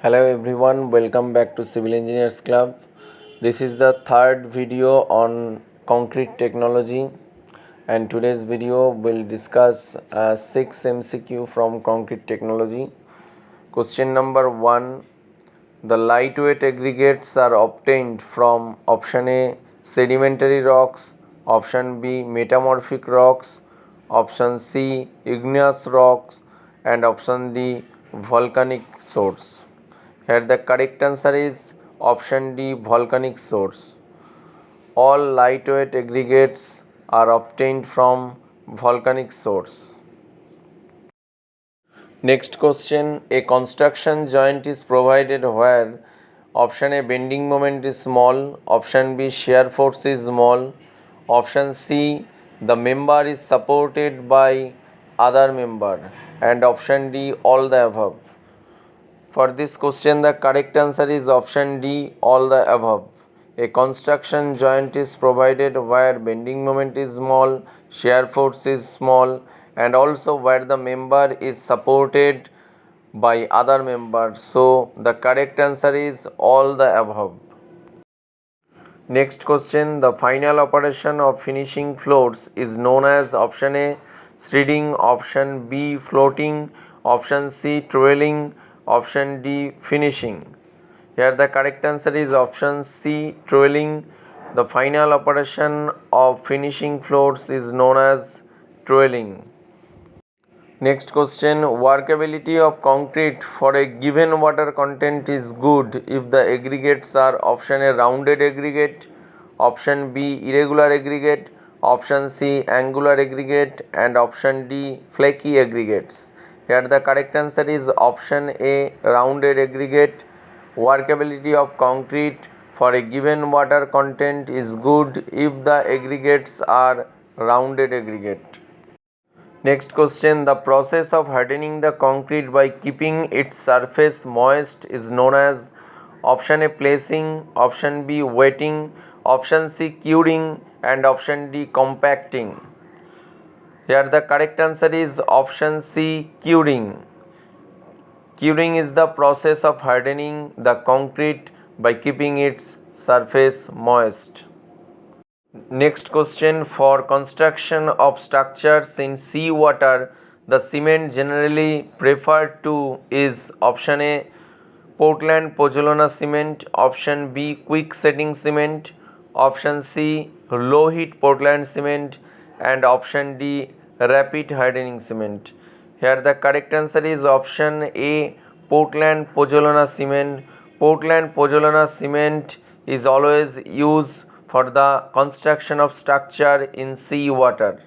Hello everyone, welcome back to Civil Engineers Club. This is the third video on concrete technology, and today's video will discuss 6 MCQ from concrete technology. Question number 1. The lightweight aggregates are obtained from option A sedimentary rocks, option B metamorphic rocks, option C igneous rocks, and option D volcanic source. Here the correct answer is option D volcanic source. All lightweight aggregates are obtained from volcanic source. Next question, a construction joint is provided where option A bending moment is small, option B shear force is small, option C the member is supported by other member, and option D all the above. For this question, the correct answer is option D, all the above. A construction joint is provided where bending moment is small, shear force is small, and also where the member is supported by other member. So, the correct answer is all the above. Next question, the final operation of finishing floors is known as option A shredding, option B floating, option C trailing, option D finishing. Here the correct answer is option C trailing. The final operation of finishing floors is known as trailing. Next question, workability of concrete for a given water content is good if the aggregates are option A rounded aggregate, option B irregular aggregate, option C angular aggregate, and option D flaky aggregates. Here the correct answer is option A rounded aggregate. Workability of concrete for a given water content is good if the aggregates are rounded aggregate. Next question, the process of hardening the concrete by keeping its surface moist is known as option A placing, option B wetting, option C curing, and option D compacting. Here the correct answer is option C curing. Curing is the process of hardening the concrete by keeping its surface moist. Next question, for construction of structures in sea water, the cement generally preferred to is option A Portland pozzolana cement, option B quick setting cement, option C low heat Portland cement, and option D rapid hardening cement. Here the correct answer is option A Portland pozzolana cement. Portland pozzolana cement is always used for the construction of structure in sea water.